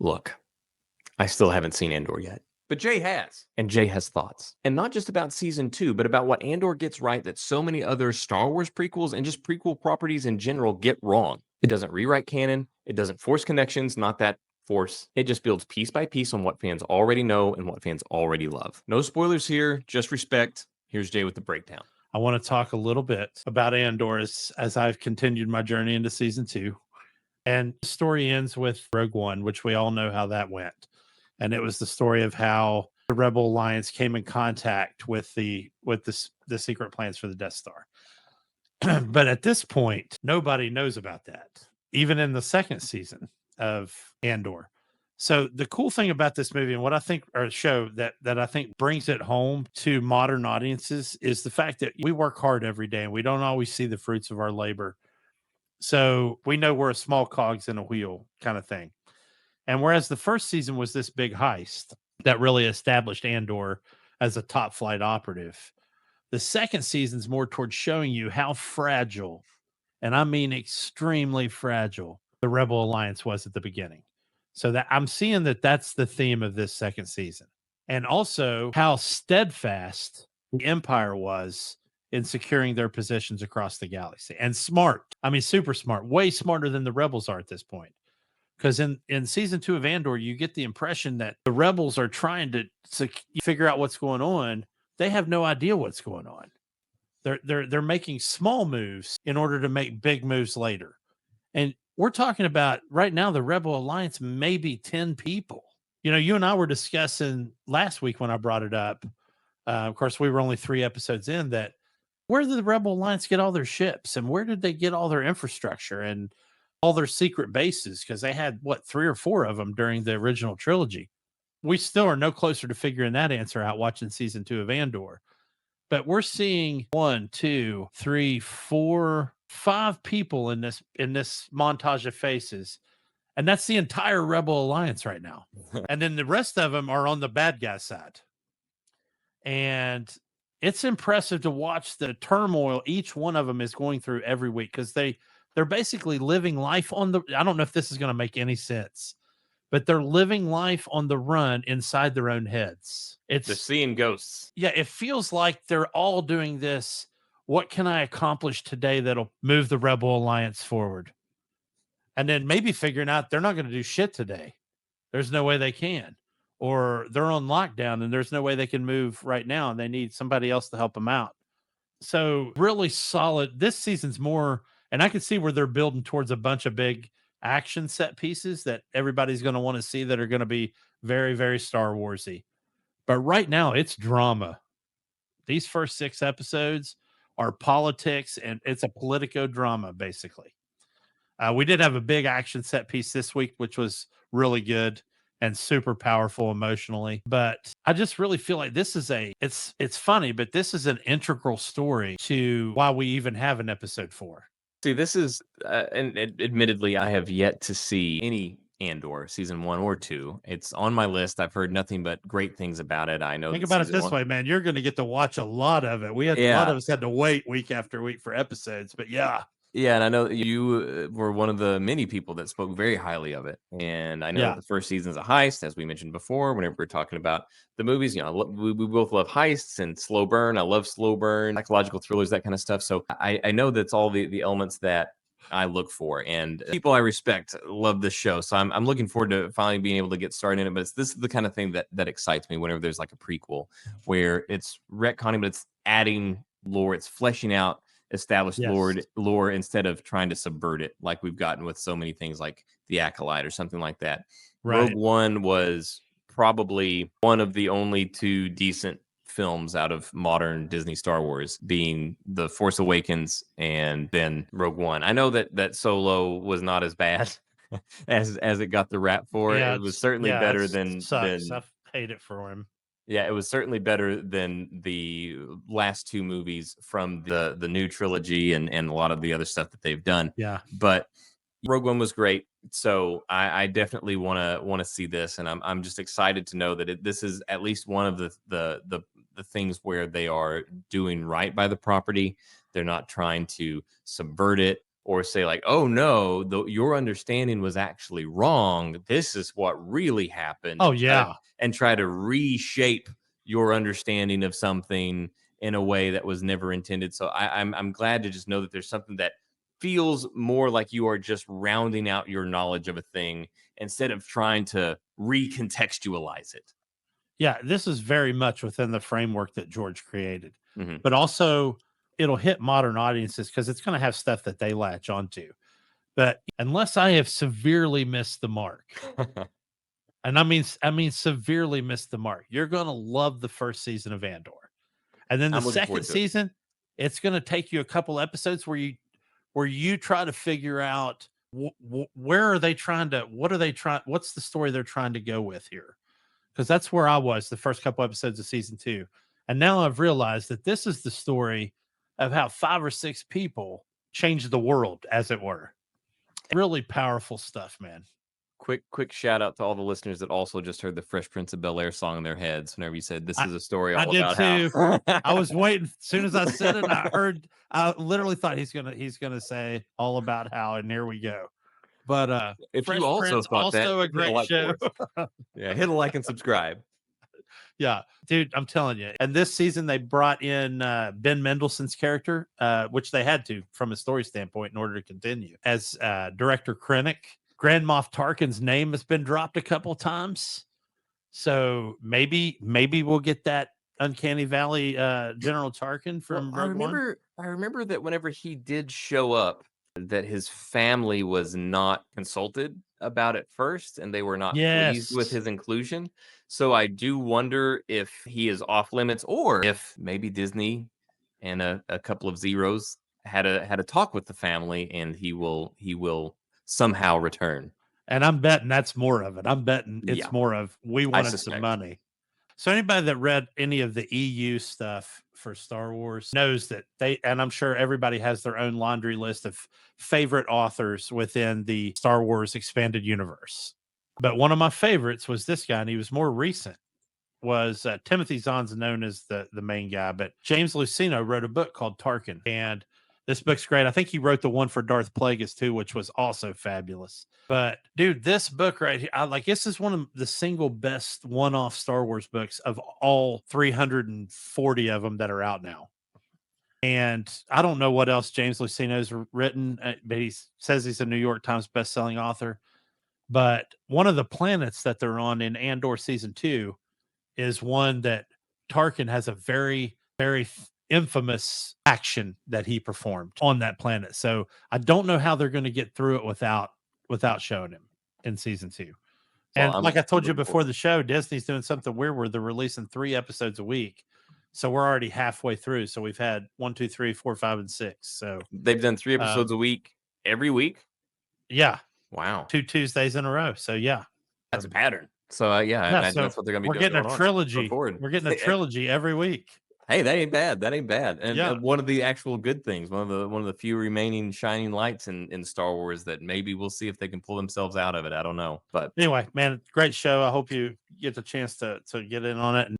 Look, I still haven't seen Andor yet. But Jay has. And Jay has thoughts. And not just about season 2, but about what Andor gets right that so many other Star Wars prequels and just prequel properties in general get wrong. It doesn't rewrite canon. It doesn't force connections, not that force. It just builds piece by piece on what fans already know and what fans already love. No spoilers here, just respect. Here's Jay with the breakdown. I want to talk a little bit about Andor as I've continued my journey into season 2. And the story ends with Rogue One, which we all know how that went. And it was the story of how the Rebel Alliance came in contact with the secret plans for the Death Star. But at this point, nobody knows about that, even in the second season of Andor. So the cool thing about this movie and what I think, or show that I think brings it home to modern audiences, is the fact that we work hard every day and we don't always see the fruits of our labor. So we know we're a small cogs in a wheel kind of thing. And whereas the first season was this big heist that really established Andor as a top flight operative, the second season's more towards showing you how fragile, and I mean extremely fragile, the Rebel Alliance was at the beginning. So that I'm seeing that that's the theme of this second season. And also how steadfast the Empire was in securing their positions across the galaxy, and smart. I mean, super smart, way smarter than the rebels are at this point. Because in season 2 of Andor, you get the impression that the rebels are trying to figure out what's going on. They have no idea what's going on. They're making small moves in order to make big moves later. And we're talking about right now, the Rebel Alliance, maybe 10 people. You know, you and I were discussing last week when I brought it up. Of course, we were only 3 episodes in, that where did the Rebel Alliance get all their ships and where did they get all their infrastructure and all their secret bases? Because they had, 3 or 4 of them during the original trilogy. We still are no closer to figuring that answer out watching season 2 of Andor. But we're seeing 1, 2, 3, 4, 5 people in this montage of faces. And that's the entire Rebel Alliance right now. And then the rest of them are on the bad guy side. And it's impressive to watch the turmoil each one of them is going through every week, because they're basically living life on the, I don't know if this is going to make any sense, but they're living life on the run inside their own heads. They're seeing ghosts. Yeah, it feels like they're all doing this. What can I accomplish today that'll move the Rebel Alliance forward? And then maybe figuring out they're not going to do shit today. There's no way they can. Or they're on lockdown and there's no way they can move right now and they need somebody else to help them out. So really solid. This season's more, and I can see where they're building towards a bunch of big action set pieces that everybody's going to want to see that are going to be very, very Star Warsy. But right now it's drama. These first 6 episodes are politics, and it's a politico drama, basically. We did have a big action set piece this week, which was really good and super powerful emotionally. But I just really feel like this is it's funny, but this is an integral story to why we even have an episode 4. See, this is, and admittedly, I have yet to see any Andor season 1 or 2. It's on my list. I've heard nothing but great things about it. I know. Think about it this way, man. You're going to get to watch a lot of it. A lot of us had to wait week after week for episodes, but yeah. Yeah, and I know you were one of the many people that spoke very highly of it. And I know the first season's a heist, as we mentioned before, whenever we're talking about the movies. You know, we both love heists and slow burn. I love slow burn, psychological thrillers, that kind of stuff. So I know that's all the elements that I look for. And people I respect love this show. So I'm looking forward to finally being able to get started in it. But this is the kind of thing that excites me whenever there's like a prequel where it's retconning, but it's adding lore, it's fleshing out established lore instead of trying to subvert it like we've gotten with so many things like The Acolyte or something like that. Right. Rogue One was probably one of the only 2 decent films out of modern Disney Star Wars, being The Force Awakens and then Rogue One. I know that Solo was not as bad as it got the rap for. It was certainly better than I hate it for him. Yeah, it was certainly better than the last 2 movies from the new trilogy and a lot of the other stuff that they've done. Yeah. But Rogue One was great. So I definitely want to see this. And I'm just excited to know that this is at least one of the things where they are doing right by the property. They're not trying to subvert it. or say like, oh no, your understanding was actually wrong. This is what really happened. Oh yeah. And try to reshape your understanding of something in a way that was never intended. So I'm glad to just know that there's something that feels more like you are just rounding out your knowledge of a thing instead of trying to recontextualize it. Yeah, this is very much within the framework that George created, Mm-hmm. but also it'll hit modern audiences because it's going to have stuff that they latch onto. But unless I have severely missed the mark, and I mean severely missed the mark, you're going to love the first season of Andor, and then the I'm looking second forward to it. season, it's going to take you a couple episodes where you try to figure out where are they trying to, what are they trying, what's the story they're trying to go with here, because that's where I was the first couple episodes of season 2. And now I've realized that this is the story of how 5 or 6 people changed the world, as it were. Really powerful stuff, man. Quick shout out to all the listeners that also just heard the Fresh Prince of Bel Air song in their heads whenever you said this I, is a story I all did about too. how I was waiting. As soon as I said it, I literally thought he's gonna say all about how, and here we go. But if you Fresh also Prince, thought that, also a hit a great like show. for us. Yeah, hit a like and subscribe. Yeah, dude, I'm telling you. And this season they brought in Ben Mendelsohn's character, which they had to from a story standpoint in order to continue, as Director Krennic. Grand Moff Tarkin's name has been dropped a couple times, so maybe we'll get that Uncanny Valley General Tarkin Well, from Rogue One. I remember that whenever he did show up, that his family was not consulted about it first, and they were not pleased with Yes. his inclusion. So I do wonder if he is off limits, or if maybe Disney and a couple of zeros had a talk with the family, and he will somehow return. And I'm betting that's more of it. I'm betting it's Yeah, more of we I wanted some suspect. money. So anybody that read any of the EU stuff for Star Wars knows that and I'm sure everybody has their own laundry list of favorite authors within the Star Wars expanded universe. But one of my favorites was this guy, and he was more recent. Was Timothy Zahn's known as the main guy, but James Luceno wrote a book called Tarkin, and this book's great. I think he wrote the one for Darth Plagueis too, which was also fabulous. But dude, this book right here, this is one of the single best one-off Star Wars books of all 340 of them that are out now. And I don't know what else James Luceno's written, but he says he's a New York Times best-selling author. But one of the planets that they're on in Andor season 2 is one that Tarkin has a very, very infamous action that he performed on that planet. So I don't know how they're going to get through it without showing him in season 2. Well, And like I told you looking before forward. the show, Disney's doing something weird where they're releasing 3 episodes a week. So we're already halfway through. So we've had 1, 2, 3, 4, 5, and 6. So They've done 3 episodes a week every week. yeah, Wow, 2 Tuesdays in a row. So yeah. that's a pattern. So yeah, I Yeah, imagine so that's what they're gonna be we're doing getting a going on. Going trilogy. forward. We're getting a trilogy every week. Hey, that ain't bad. That ain't bad. And Yeah. one of the actual good things, one of the few remaining shining lights in Star Wars that maybe we'll see if they can pull themselves out of it. I don't know, but Anyway, man, great show. I hope you get the chance to get in on it. And